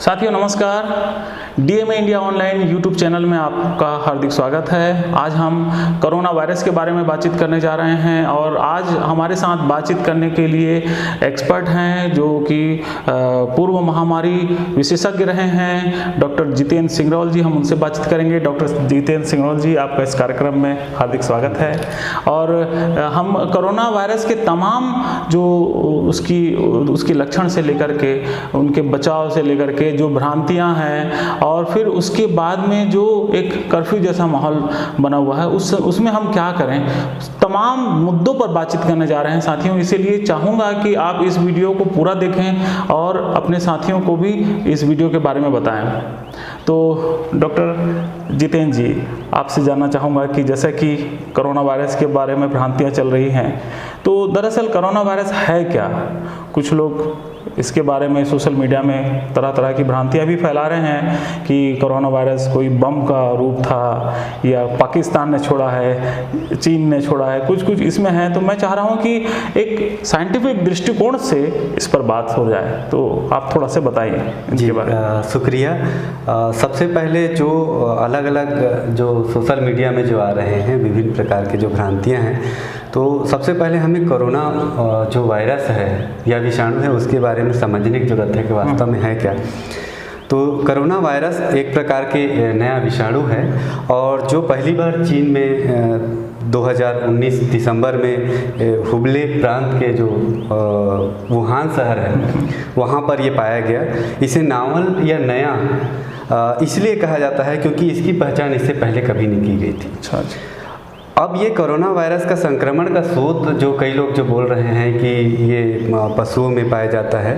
साथियों नमस्कार। DMA India online YouTube channel में आपका हार्दिक स्वागत है। आज हम कोरोना वायरस के बारे में बातचीत करने जा रहे हैं और आज हमारे साथ बातचीत करने के लिए एक्सपर्ट हैं जो कि पूर्व महामारी विशेषज्ञ रहे हैं, डॉक्टर जितेंद्र सिंगरौल जी। हम उनसे बातचीत करेंगे। डॉक्टर जितेंद्र सिंगरौल जी, आपका इस कार्यक्रम में हार्दिक स्वागत है। और हम कोरोना वायरस के तमाम जो उसकी लक्षण से लेकर के उनके बचाव से लेकर के जो भ्रांतियां हैं और फिर उसके बाद में जो एक कर्फ्यू जैसा माहौल बना हुआ है उसमें हम क्या करें, तमाम मुद्दों पर बातचीत करने जा रहे हैं साथियों। इसीलिए चाहूँगा कि आप इस वीडियो को पूरा देखें और अपने साथियों को भी इस वीडियो के बारे में बताएं। तो डॉक्टर जितेंद्र जी, आपसे जानना चाहूँगा कि जैसा कि कोरोना वायरस के बारे में भ्रांतियाँ चल रही हैं, तो दरअसल कोरोना वायरस है क्या? कुछ लोग इसके बारे में सोशल मीडिया में तरह तरह की भ्रांतियां भी फैला रहे हैं कि कोरोना वायरस कोई बम का रूप था या पाकिस्तान ने छोड़ा है, चीन ने छोड़ा है, कुछ इसमें है। तो मैं चाह रहा हूं कि एक साइंटिफिक दृष्टिकोण से इस पर बात हो जाए, तो आप थोड़ा से बताइए इनके बारे में। शुक्रिया। सबसे पहले जो अलग अलग जो सोशल मीडिया में जो आ रहे हैं विभिन्न प्रकार के जो भ्रांतियाँ हैं, तो सबसे पहले हमें कोरोना जो वायरस है या विषाणु है उसके बारे में समझने की जरूरत है कि वास्तव में है क्या। तो कोरोना वायरस एक प्रकार के नया विषाणु है और जो पहली बार चीन में 2019 दिसंबर में हुबले प्रांत के जो वुहान शहर है वहाँ पर ये पाया गया। इसे नावल या नया इसलिए कहा जाता है क्योंकि इसकी पहचान इससे पहले कभी नहीं की गई थी। अच्छा। अब ये कोरोना वायरस का संक्रमण का स्रोत जो कई लोग जो बोल रहे हैं कि ये पशुओं में पाया जाता है,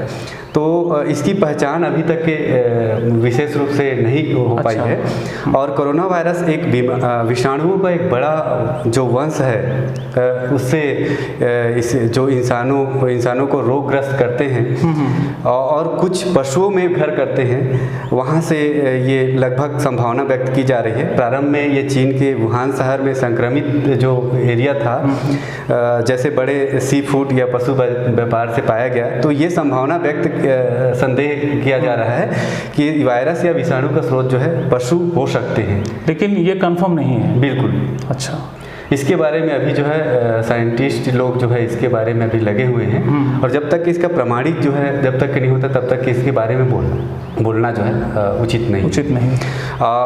तो इसकी पहचान अभी तक के विशेष रूप से नहीं हो पाई है। और कोरोना वायरस एक विषाणुओं का एक बड़ा जो वंश है, उससे इस जो इंसानों को रोगग्रस्त करते हैं और कुछ पशुओं में घर करते हैं, वहाँ से ये लगभग संभावना व्यक्त की जा रही है। प्रारंभ में ये चीन के वुहान शहर में संक्रमित जो एरिया था, जैसे बड़े सी फूड या पशु व्यापार से पाया गया, तो ये संभावना व्यक्त संदेह किया जा रहा है कि वायरस या विषाणु का स्रोत जो है पशु हो सकते हैं, लेकिन ये कंफर्म नहीं है। बिल्कुल। अच्छा। इसके बारे में अभी जो है साइंटिस्ट लोग जो है इसके बारे में अभी लगे हुए हैं और जब तक इसका प्रमाणित जो है जब तक नहीं होता तब तक इसके बारे में बोलना जो है उचित नहीं।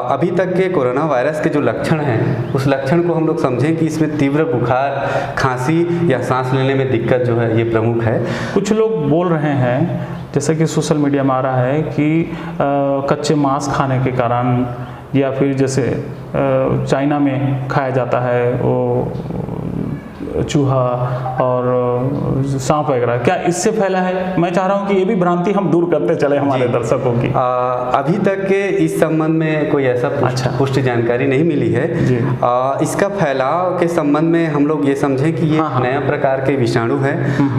अभी तक के कोरोना वायरस के जो लक्षण हैं उस लक्षण को हम लोग समझें कि इसमें तीव्र बुखार, खांसी या सांस लेने में दिक्कत जो है ये प्रमुख है। कुछ लोग बोल रहे हैं, जैसा कि सोशल मीडिया में आ रहा है कि कच्चे मांस खाने के कारण या फिर जैसे चाइना में खाया जाता है वो चूहा और सांप वगैरह, क्या इससे फैला है? मैं चाह रहा हूं कि ये भी भ्रांति हम दूर करते चले हमारे दर्शकों की। अभी तक के इस संबंध में कोई ऐसा पुष्ट जानकारी नहीं मिली है। इसका फैलाव के संबंध में हम लोग ये समझें कि ये नया प्रकार के विषाणु है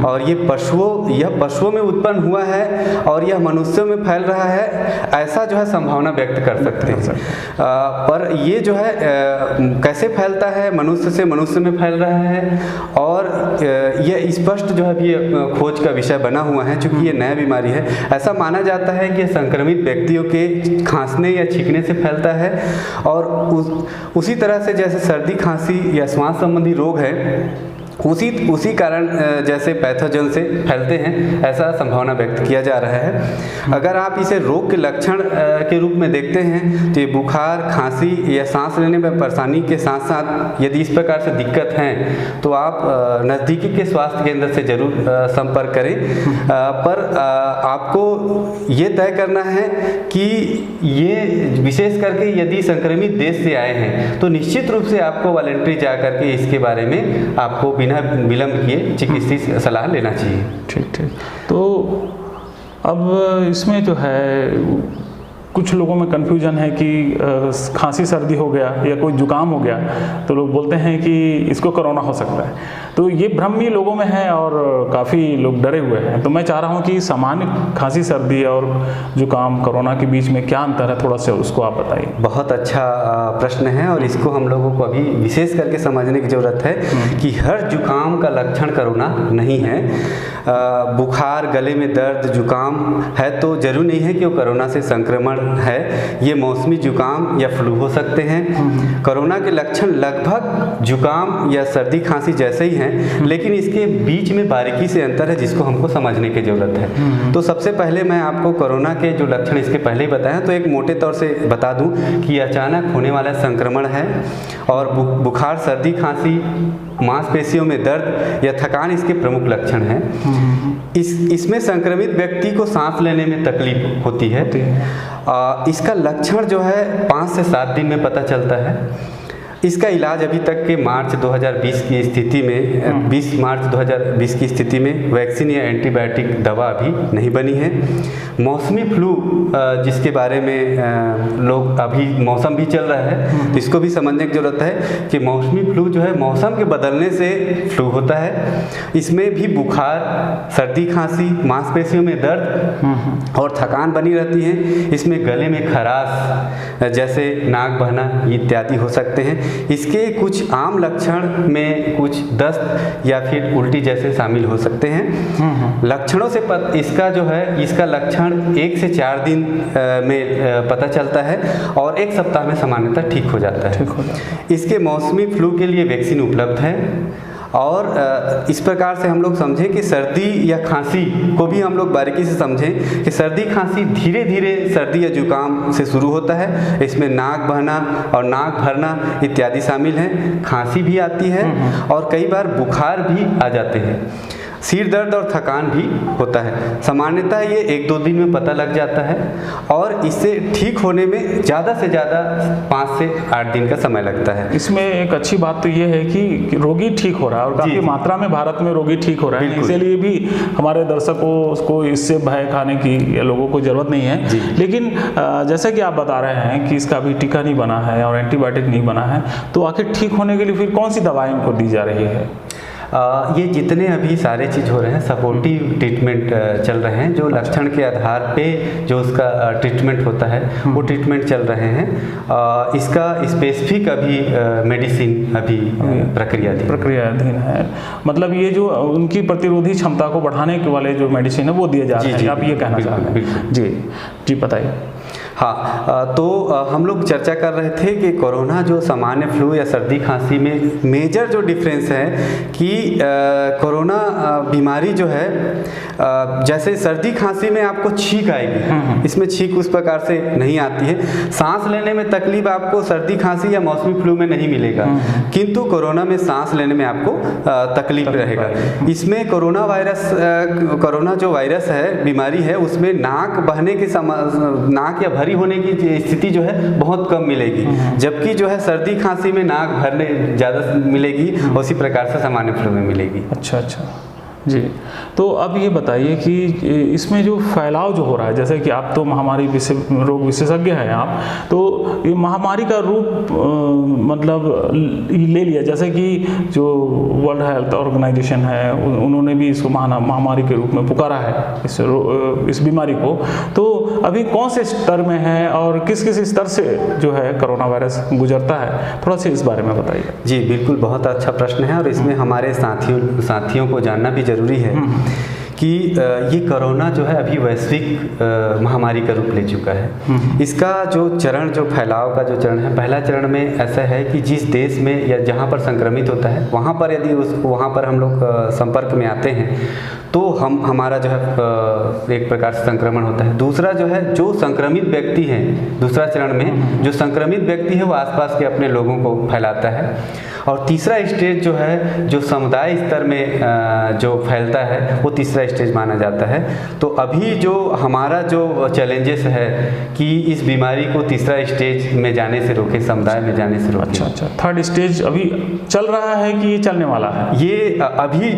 और ये पशुओं में उत्पन्न हुआ है और यह मनुष्यों में फैल रहा है, ऐसा जो है संभावना व्यक्त कर सकते हैं। पर ये जो है कैसे फैलता है, मनुष्य से मनुष्य में फैल रहा है और यह स्पष्ट जो है ये खोज का विषय बना हुआ है। चूंकि ये नया बीमारी है, ऐसा माना जाता है कि संक्रमित व्यक्तियों के खांसने या छींकने से फैलता है और उसी तरह से जैसे सर्दी, खांसी या श्वास संबंधी रोग है उसी कारण जैसे पैथोजन से फैलते हैं, ऐसा संभावना व्यक्त किया जा रहा है। अगर आप इसे रोग के लक्षण के रूप में देखते हैं तो ये बुखार, खांसी या सांस लेने में परेशानी के साथ साथ यदि इस प्रकार से दिक्कत हैं तो आप नज़दीकी के स्वास्थ्य केंद्र से जरूर संपर्क करें। पर आपको ये तय करना है कि ये विशेष करके यदि संक्रमित देश से आए हैं तो निश्चित रूप से आपको वॉलंटरी जा करके इसके बारे में आपको बिना विलंब किए चिकित्सीय सलाह लेना चाहिए। ठीक। तो अब इसमें जो है कुछ लोगों में कन्फ्यूजन है कि खांसी सर्दी हो गया या कोई जुकाम हो गया तो लोग बोलते हैं कि इसको कोरोना हो सकता है। तो ये भ्रम भी लोगों में है और काफ़ी लोग डरे हुए हैं। तो मैं चाह रहा हूँ कि सामान्य खांसी सर्दी और जुकाम कोरोना के बीच में क्या अंतर है, थोड़ा सा उसको आप बताइए। बहुत अच्छा प्रश्न है और इसको हम लोगों को अभी विशेष करके समझने की ज़रूरत है कि हर जुकाम का लक्षण कोरोना नहीं है। बुखार, गले में दर्द, जुकाम है तो जरूर नहीं है कि वो कोरोना से संक्रमण है। ये मौसमी जुकाम या फ्लू हो सकते हैं। कोरोना के लक्षण लगभग जुकाम या सर्दी खांसी जैसे ही हैं, लेकिन इसके बीच में बारीकी से अंतर है जिसको हमको समझने की ज़रूरत है। तो सबसे पहले मैं आपको कोरोना के जो लक्षण इसके पहले ही बताया, तो एक मोटे तौर से बता दूं कि अचानक होने वाला संक्रमण है और बुखार, सर्दी, खांसी, मांसपेशियों में दर्द या थकान इसके प्रमुख लक्षण हैं। इसमें संक्रमित व्यक्ति को सांस लेने में तकलीफ होती है। इसका लक्षण जो है 5 से 7 दिन में पता चलता है। इसका इलाज अभी तक के मार्च 2020 की स्थिति में 20 मार्च 2020 की स्थिति में वैक्सीन या एंटीबायोटिक दवा अभी नहीं बनी है। मौसमी फ्लू जिसके बारे में लोग अभी मौसम भी चल रहा है, इसको भी समझने की ज़रूरत है कि मौसमी फ्लू जो है मौसम के बदलने से फ्लू होता है। इसमें भी बुखार, सर्दी, खांसी, मांसपेशियों में दर्द और थकान बनी रहती है। इसमें गले में खराश जैसे नाक बहना इत्यादि हो सकते हैं। इसके कुछ आम लक्षण में कुछ दस्त या फिर उल्टी जैसे शामिल हो सकते हैं। लक्षणों से इसका जो है इसका लक्षण 1 से 4 दिन में पता चलता है और 1 सप्ताह में सामान्यतः ठीक हो जाता है। इसके मौसमी फ्लू के लिए वैक्सीन उपलब्ध है और इस प्रकार से हम लोग समझें कि सर्दी या खांसी को भी हम लोग बारीकी से समझें कि सर्दी खांसी धीरे धीरे सर्दी या जुकाम से शुरू होता है। इसमें नाक बहना और नाक भरना इत्यादि शामिल हैं। खांसी भी आती है और कई बार बुखार भी आ जाते हैं। सिर दर्द और थकान भी होता है। सामान्यतः ये 1-2 दिन में पता लग जाता है और इससे ठीक होने में ज़्यादा से ज़्यादा 5 से 8 दिन का समय लगता है। इसमें एक अच्छी बात तो ये है कि रोगी ठीक हो रहा है और काफ़ी मात्रा में भारत में रोगी ठीक हो रहा है, इसीलिए भी हमारे दर्शकों को इससे भय खाने की लोगों को ज़रूरत नहीं है। लेकिन जैसे कि आप बता रहे हैं कि इसका अभी टीका नहीं बना है और एंटीबायोटिक नहीं बना है, तो आखिर ठीक होने के लिए फिर कौन सी दवाई इनको दी जा रही है? ये जितने अभी सारे चीज़ हो रहे हैं सपोर्टिव ट्रीटमेंट चल रहे हैं। जो लक्षण के आधार पे जो उसका ट्रीटमेंट होता है वो ट्रीटमेंट चल रहे हैं। इसका स्पेसिफिक अभी मेडिसिन अभी प्रक्रियाधीन है। मतलब ये जो उनकी प्रतिरोधी क्षमता को बढ़ाने के वाले जो मेडिसिन है वो दिए जा रहे हैं, आप ये कहना चाह रहे हैं? जी बताइए। हाँ, तो हम लोग चर्चा कर रहे थे कि कोरोना जो सामान्य फ्लू या सर्दी खांसी में मेजर जो डिफरेंस है कि कोरोना बीमारी जो है जैसे सर्दी खांसी में आपको छींक आएगी, इसमें छींक उस प्रकार से नहीं आती है। सांस लेने में तकलीफ आपको सर्दी खांसी या मौसमी फ्लू में नहीं मिलेगा, किंतु कोरोना में सांस लेने में आपको तकलीफ रहेगा। इसमें कोरोना जो वायरस है, बीमारी है, उसमें नाक बहने के नाक या भरी होने की स्थिति जो है बहुत कम मिलेगी, जबकि जो है सर्दी खांसी में नाक भरने ज़्यादा मिलेगी, उसी प्रकार से सामान्य फ्लू में मिलेगी। अच्छा जी। तो अब ये बताइए कि इसमें जो फैलाव जो हो रहा है, जैसे कि आप तो महामारी रोग विशेषज्ञ हैं आप, तो ये महामारी का रूप मतलब ले लिया, जैसे कि जो वर्ल्ड हेल्थ ऑर्गेनाइजेशन है उन्होंने भी इसको महामारी के रूप में पुकारा है इस बीमारी को। तो अभी कौन से स्तर में है और किस किस स्तर से जो है कोरोना वायरस गुजरता है, थोड़ा सा इस बारे में बताइए। जी बिल्कुल, बहुत अच्छा प्रश्न है और इसमें हमारे साथियों को जानना भी जरूरी है कि ये कोरोना जो है अभी वैश्विक महामारी का रूप ले चुका है। इसका जो चरण, जो फैलाव का जो चरण है, पहला चरण में ऐसा है कि जिस देश में या जहाँ पर संक्रमित होता है वहाँ पर यदि वहाँ पर हम लोग संपर्क में आते हैं तो हमारा जो है एक प्रकार से संक्रमण होता है। दूसरा जो है, जो संक्रमित व्यक्ति हैं, दूसरा चरण में जो संक्रमित व्यक्ति है वो आसपास के अपने लोगों को फैलाता है। और तीसरा स्टेज जो है, जो समुदाय स्तर में जो फैलता है, वो तीसरा स्टेज माना जाता है। तो अभी जो हमारा जो चैलेंजेस है कि इस बीमारी को तीसरा स्टेज में जाने से रोके, समुदाय में जाने से रोके। अच्छा, थर्ड स्टेज अभी चल रहा है कि ये चलने वाला है? ये अभी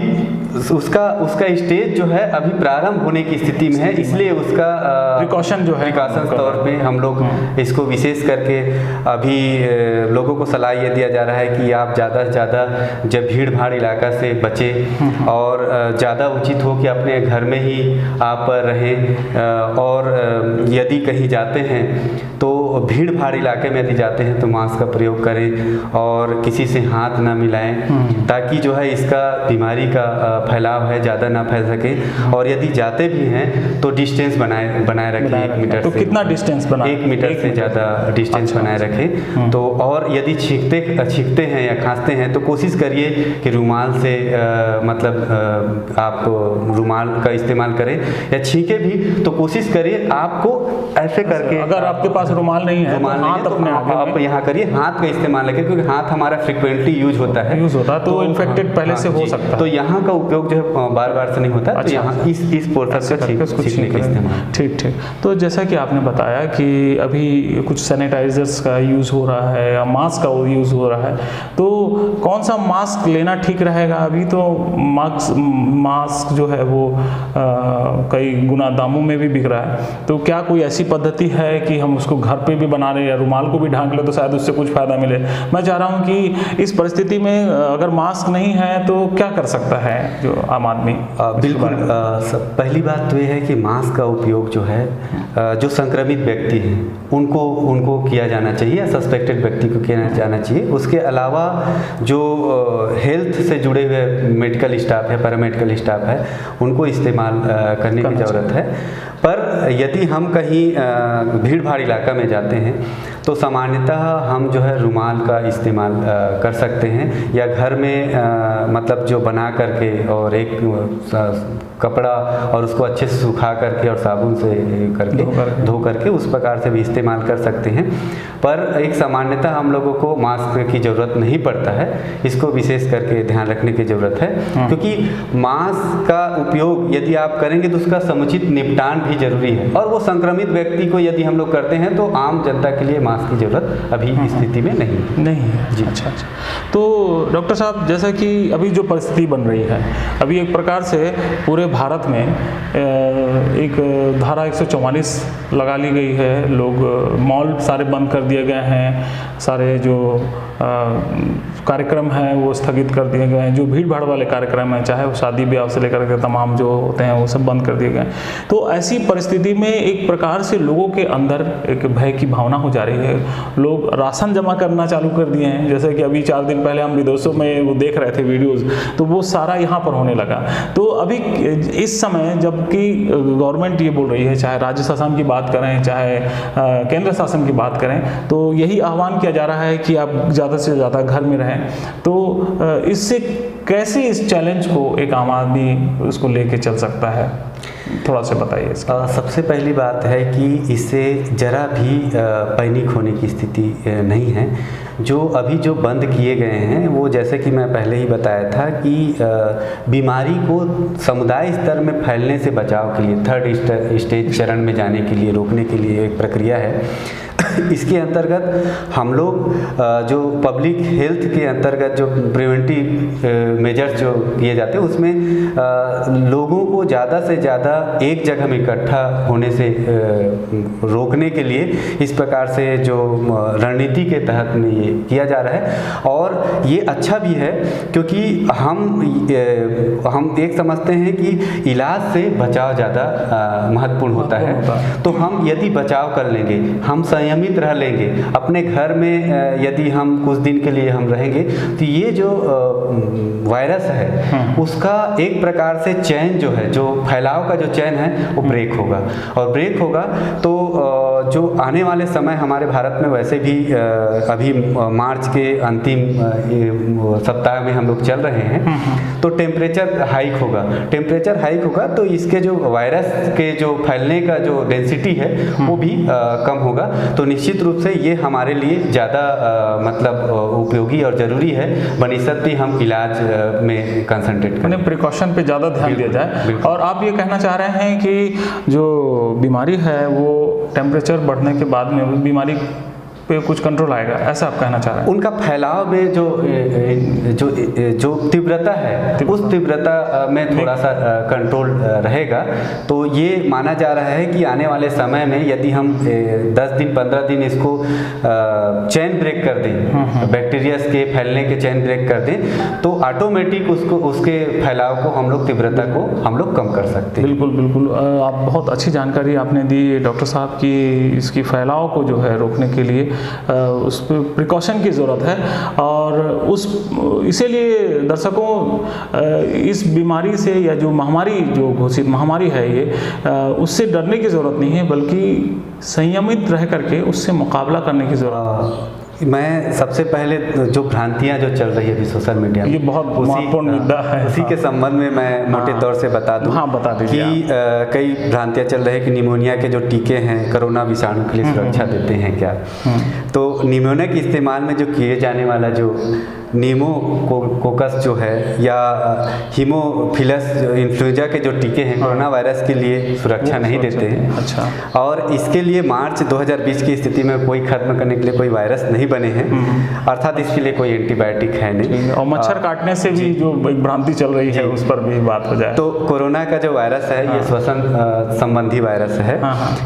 उसका स्टेज जो है अभी प्रारंभ होने की स्थिति में है, इसलिए उसका प्रिकॉशन जो है प्रिकॉशन तौर पे हम लोग इसको विशेष करके अभी लोगों को सलाह ये दिया जा रहा है कि आप ज़्यादा से ज़्यादा जब भीड़ भाड़ इलाका से बचें और ज़्यादा उचित हो कि अपने घर में ही आप रहें, और यदि कहीं जाते हैं तो भीड़ भाड़ इलाके में यदि जाते हैं तो मास्क का प्रयोग करें और किसी से हाथ ना मिलाएं, ताकि जो है इसका बीमारी का फैलाव है ज़्यादा ना फैल सके। और यदि जाते भी हैं तो डिस्टेंस बनाए रखें 1 मीटर तो से। कितना डिस्टेंस बनाए? 1 मीटर से ज़्यादा डिस्टेंस बनाए रखें। तो और यदि छींकते हैं या खांसते हैं तो कोशिश करिए कि रुमाल से मतलब आप रुमाल का इस्तेमाल करें, या छींके भी तो कोशिश करिए आपको ऐसे करके, अगर आपके पास रुमाल नहीं है तो हाथ अपने आप यहाँ करिए, हाथ का इस्तेमाल करिए, क्योंकि हाथ हमारा फ्रिक्वेंटली यूज होता है तो इन्फेक्टेड पहले से हो सकता है। तो यहाँ का उपयोग जो है बार बार से नहीं होता है। तो यहाँ इस पोर्शन का छींकने का इस्तेमाल। ठीक। तो जैसा कि आपने बताया कि अभी कुछ सैनिटाइजर्स का यूज़ हो रहा है या मास्क का यूज़ हो रहा है, तो कौन सा मास्क लेना ठीक रहेगा? अभी तो मास्क जो है वो कई गुना दामों में भी बिक रहा है, तो क्या कोई ऐसी पद्धति है कि हम उसको घर पे भी बना रहे या रुमाल को भी ढांक ले तो शायद उससे कुछ फ़ायदा मिले? मैं चाह रहा हूँ कि इस परिस्थिति में अगर मास्क नहीं है तो क्या कर सकता है जो आम आदमी? बिल्कुल, पहली बात तो ये है कि मास्क का उपयोग जो है जो संक्रमित व्यक्ति हैं उनको किया जाना चाहिए, या सस्पेक्टेड व्यक्ति को किया जाना चाहिए। उसके अलावा जो हेल्थ से जुड़े हुए मेडिकल स्टाफ है, पैरामेडिकल स्टाफ है, उनको इस्तेमाल करने की ज़रूरत है। पर यदि हम कहीं भीड़ भाड़ इलाका में जाते हैं तो सामान्यतः हम जो है रुमाल का इस्तेमाल कर सकते हैं, या घर में मतलब जो बना करके और एक कपड़ा और उसको अच्छे से सुखा करके और साबुन से धो करके उस प्रकार से भी इस्तेमाल कर सकते हैं। पर एक सामान्यतः हम लोगों को मास्क की ज़रूरत नहीं पड़ता है, इसको विशेष करके ध्यान रखने की ज़रूरत है, क्योंकि मास्क का उपयोग यदि आप करेंगे तो उसका समुचित निपटान भी जरूरी है। और वो संक्रमित व्यक्ति को यदि हम लोग करते हैं तो आम जनता के लिए मास्क की ज़रूरत अभी इस स्थिति में नहीं है जी। अच्छा। तो डॉक्टर साहब, जैसा कि अभी जो परिस्थिति बन रही है, अभी एक प्रकार से पूरे भारत में एक धारा 144 लगा ली गई है, लोग मॉल सारे बंद कर दिए गए हैं, सारे जो कार्यक्रम हैं वो स्थगित कर दिए गए हैं, जो भीड़ भाड़ वाले कार्यक्रम हैं, चाहे वो शादी ब्याह से लेकर के तमाम जो होते हैं वो सब बंद कर दिए गए हैं। तो ऐसी परिस्थिति में एक प्रकार से लोगों के अंदर एक भय की भावना हो जा रही है। लोग राशन जमा करना चालू कर दिए हैं, जैसे कि अभी 4 दिन पहले हम विदेशों में वो देख रहे थे वीडियोज़, तो वो सारा यहाँ पर होने लगा। तो अभी इस समय जबकि गवर्नमेंट ये बोल रही है, चाहे राज्य शासन की बात करें चाहे केंद्र शासन की बात करें, तो यही आह्वान किया जा रहा है कि आप ज़्यादा से ज़्यादा घर में रहें। तो इससे कैसे इस चैलेंज को एक आम आदमी उसको लेके चल सकता है, थोड़ा सा बताइए इसका। सबसे पहली बात है कि इससे ज़रा भी पैनिक होने की स्थिति नहीं है। जो अभी जो बंद किए गए हैं वो, जैसे कि मैं पहले ही बताया था कि बीमारी को समुदाय स्तर में फैलने से बचाव के लिए 3rd स्टेज चरण में जाने के लिए, रोकने के लिए एक प्रक्रिया है। इसके अंतर्गत हम लोग जो पब्लिक हेल्थ के अंतर्गत जो प्रिवेंटिव मेजर्स जो किए जाते हैं उसमें लोगों को ज़्यादा से ज़्यादा एक जगह में इकट्ठा होने से रोकने के लिए इस प्रकार से जो रणनीति के तहत में ये किया जा रहा है। और ये अच्छा भी है, क्योंकि हम एक समझते हैं कि इलाज से बचाव ज़्यादा महत्वपूर्ण होता है। तो हम यदि बचाव कर लेंगे, हम संयमित रह लेंगे, अपने घर में यदि हम कुछ दिन के लिए हम रहेंगे, तो ये जो वायरस है उसका एक प्रकार से चैन जो है, जो फैलाव का जो चैन है वो ब्रेक होगा। और ब्रेक होगा तो जो आने वाले समय हमारे भारत में वैसे भी अभी मार्च के अंतिम सप्ताह में हम लोग चल रहे हैं, तो टेम्परेचर हाइक होगा तो इसके जो वायरस के जो फैलने का जो डेंसिटी है वो भी कम होगा। तो निश्चित रूप से ये हमारे लिए ज़्यादा मतलब उपयोगी और ज़रूरी है, बनिस्बत भी हम इलाज में कंसंट्रेट करें, प्रिकॉशन पे ज़्यादा ध्यान दिया जाए। और आप ये कहना चाह रहे हैं कि जो बीमारी है वो टेम्परेचर बढ़ने के बाद में वो बीमारी पे कुछ कंट्रोल आएगा, ऐसा आप कहना चाह रहे हैं? उनका फैलाव में जो तीव्रता है उस तीव्रता में थोड़ा सा कंट्रोल रहेगा। तो ये माना जा रहा है कि आने वाले समय में यदि हम 10 दिन 15 दिन इसको चेन ब्रेक कर दें, बैक्टीरिया के फैलने के चेन ब्रेक कर दें, तो ऑटोमेटिक उसके फैलाव को हम लोग, तीव्रता को हम लोग कम कर सकते हैं। बिल्कुल बिल्कुल, आप बहुत अच्छी जानकारी आपने दी डॉक्टर साहब की। इसकी फैलाव को जो है रोकने के लिए उस पर प्रिकॉशन की ज़रूरत है, और इसीलिए दर्शकों इस बीमारी से या जो महामारी, जो घोषित महामारी है ये, उससे डरने की ज़रूरत नहीं है, बल्कि संयमित रह करके उससे मुकाबला करने की ज़रूरत है। मैं सबसे पहले जो भ्रांतियां जो चल रही है अभी सोशल मीडिया में, ये बहुत महत्वपूर्ण मुद्दा है, उसी के संबंध में मैं मोटे तौर से बता दूं। हाँ, बता दीजिए कि कई भ्रांतियां चल रही है कि निमोनिया के जो टीके हैं कोरोना विषाणु के लिए सुरक्षा देते हैं क्या। तो निमोनिया के इस्तेमाल में जो किए जाने वाला जो निमोकोकस जो है या हीमोफिलस इन्फ्लुएंजा के जो टीके हैं कोरोना वायरस के लिए सुरक्षा नहीं देते हैं। अच्छा। और इसके लिए मार्च 2020 की स्थिति में कोई खत्म करने के लिए कोई वायरस नहीं बने हैं, अर्थात इसके लिए कोई एंटीबायोटिक है नहीं। और मच्छर काटने से भी जो एक भ्रांति चल रही है उस पर भी बात हो जाए। तो कोरोना का जो वायरस है ये श्वसन संबंधी वायरस है।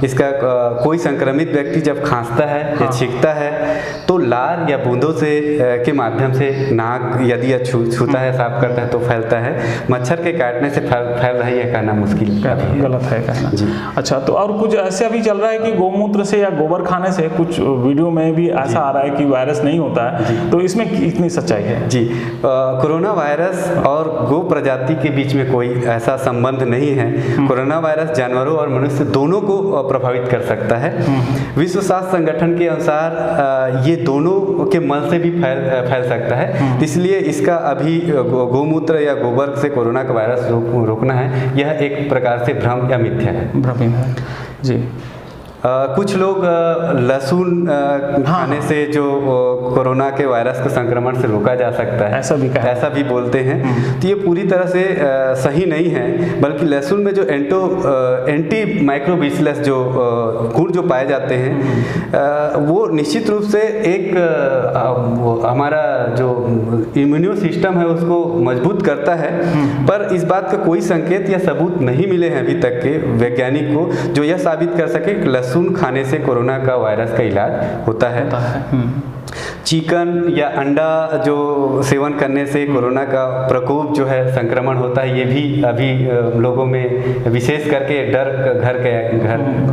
इसका कोई संक्रमित व्यक्ति जब खांसता है या छींकता है तो लार या बूंदों से के माध्यम से नाक यदि छूता है, साफ करता है तो फैलता है। मच्छर के काटने से फैल रही है कहना मुश्किल, गलत है कहना। अच्छा, तो और कुछ ऐसा भी चल रहा है कि गौमूत्र से या गोबर खाने से, कुछ वीडियो में भी ऐसा आ रहा है कि वायरस नहीं होता है, तो इसमें कितनी सच्चाई है? जी, कोरोना वायरस और गो प्रजाति के बीच में कोई ऐसा संबंध नहीं है। कोरोना वायरस जानवरों और मनुष्य दोनों को प्रभावित कर सकता है। विश्व स्वास्थ्य संगठन के अनुसार ये दोनों के मल से भी फैल सकता है। इसलिए इसका अभी गौमूत्र या गोबर से कोरोना का वायरस रोकना है, यह एक प्रकार से भ्रम या मिथ्या है। भ्रम है जी। कुछ लोग लहसुन खाने से जो कोरोना के वायरस के संक्रमण से रोका जा सकता है, ऐसा भी बोलते हैं। तो ये पूरी तरह से सही नहीं है, बल्कि लहसुन में जो एंटी माइक्रोबिसिलस जो गुण जो पाए जाते हैं वो निश्चित रूप से एक हमारा जो इम्यूनो सिस्टम है उसको मजबूत करता है। पर इस बात का कोई संकेत या सबूत नहीं मिले हैं अभी तक के वैज्ञानिक को जो यह साबित कर सके कि लहसुन खाने से कोरोना का वायरस का इलाज होता है। चिकन या अंडा जो सेवन करने से कोरोना का प्रकोप जो है, संक्रमण होता है, ये भी अभी लोगों में विशेष करके डर घर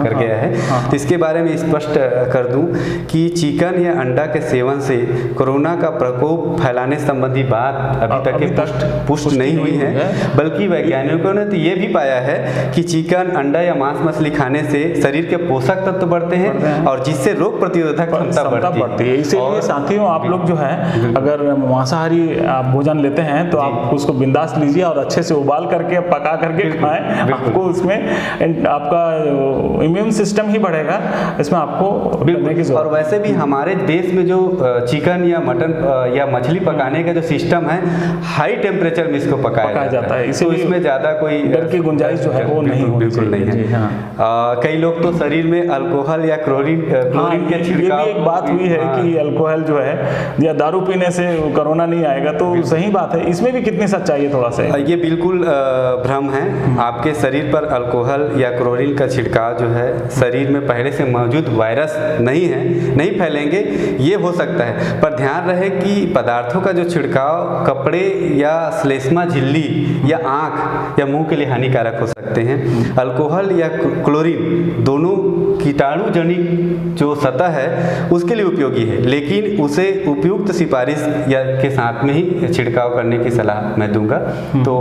कर गया है। तो इसके बारे में स्पष्ट कर दूं कि चिकन या अंडा के सेवन से कोरोना का प्रकोप फैलाने संबंधी बात अभी तक पुष्ट नहीं हुई है, बल्कि वैज्ञानिकों ने तो ये भी पाया है कि चिकन, अंडा या मांस मछली खाने से शरीर के पोषक तत्व बढ़ते हैं और जिससे रोग प्रतिरोधक क्षमता बढ़ती है। इसीलिए साथियों, आप लोग जो है अगर मांसाहारी आप भोजन लेते हैं तो आप उसको बिंदास लीजिए और अच्छे से उबाल करके पका करके खाएं। आपको उसमें आपका इम्यून सिस्टम ही बढ़ेगा, इसमें आपको करने की जरूरत। और वैसे भी हमारे देश में जो चिकन या मटन या मछली पकाने का जो सिस्टम है, हाई टेम्परेचर में इसको पकाया जाता है, तो इसमें ज़्यादा कोई डर की गुंजाइश जो है वो बिल्कुल नहीं है। कई लोग तो शरीर में अल्कोहल या क्लोरीन के छिड़काव, ये भी एक बात हुई है कि अल्कोहल जो है या दारू पीने से कोरोना नहीं आएगा, तो सही बात है। इसमें भी कितनी सच्चाई है थोड़ा सा? ये बिल्कुल भ्रम है। आपके शरीर पर अल्कोहल या क्लोरीन का छिड़काव जो है, शरीर में पहले से मौजूद वायरस नहीं फैलेंगे, ये हो सकता है। पर ध्यान रहे कि पदार्थों का जो छिड़काव कपड़े या श्लेष्मा झिल्ली या आँख या मुंह के लिए हानिकारक हो सकते हैं। अल्कोहल या क्लोरीन दोनों कीटाणु जनित जो सतह है उसके लिए उपयोगी है, लेकिन उसे उपयुक्त सिफारिश या के साथ में ही छिड़काव करने की सलाह मैं दूंगा। तो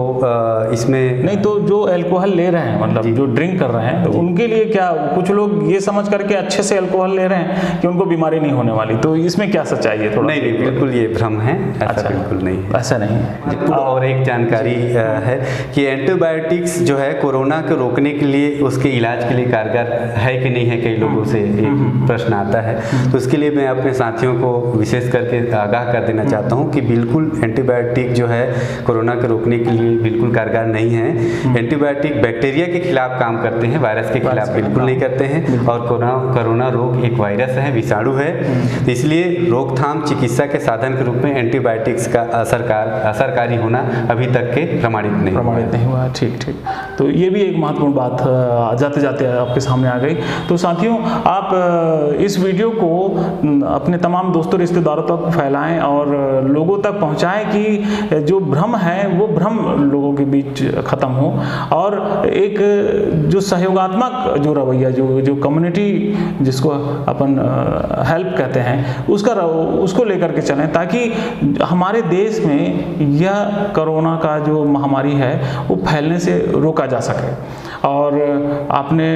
इसमें नहीं, तो जो अल्कोहल ले रहे हैं, मतलब जो ड्रिंक कर रहे हैं, तो उनके लिए क्या, कुछ लोग ये समझ करके अच्छे से अल्कोहल ले रहे हैं कि उनको बीमारी नहीं होने वाली, तो इसमें क्या सच्चाई है? थोड़ा नहीं, बिल्कुल ये भ्रम है, ऐसा बिल्कुल नहीं है। ऐसा नहीं है। और एक जानकारी है कि एंटीबायोटिक्स जो है कोरोना को रोकने के लिए, उसके इलाज के लिए कारगर है कि नहीं है, कई लोगों से एक प्रश्न आता है। तो उसके लिए मैं अपने साथियों को विशेष करके आगाह कर देना चाहता हूँ कि बिल्कुल एंटीबायोटिक जो है कोरोना को रोकने के लिए बिल्कुल कारगर नहीं है। एंटीबायोटिक बैक्टीरिया के खिलाफ काम करते हैं, वायरस के खिलाफ बिल्कुल नहीं करते हैं। और कोरोना रोग एक वायरस है, विषाणु है, तो इसलिए रोकथाम चिकित्सा के साधन के रूप में एंटीबायोटिक्स का असरकारी होना अभी तक के प्रमाणित नहीं हुआ। ठीक। तो ये भी एक महत्वपूर्ण बात जाते जाते आपके सामने आ गई। तो साथियों, आप इस वीडियो को अपने तमाम दोस्तों रिश्तेदारों तक फैलाएं और लोगों तक पहुंचाएं कि जो भ्रम है वो भ्रम लोगों के बीच खत्म हो, और एक जो सहयोगात्मक जो रवैया, जो कम्युनिटी जिसको अपन हेल्प कहते हैं, उसको लेकर के चलें, ताकि हमारे देश में यह कोरोना का जो महामारी है वो फैलने से रोका जा सके। और आपने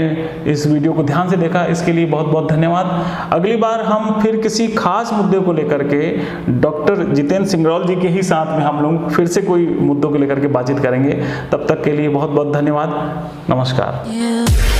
इस वीडियो को ध्यान से देखा, इसके लिए बहुत बहुत धन्यवाद। अगली बार हम फिर किसी खास मुद्दे को लेकर के डॉक्टर जितेंद्र सिंगरौल जी के ही साथ में हम लोग फिर से कोई मुद्दों को लेकर के बातचीत करेंगे। तब तक के लिए बहुत बहुत धन्यवाद। नमस्कार।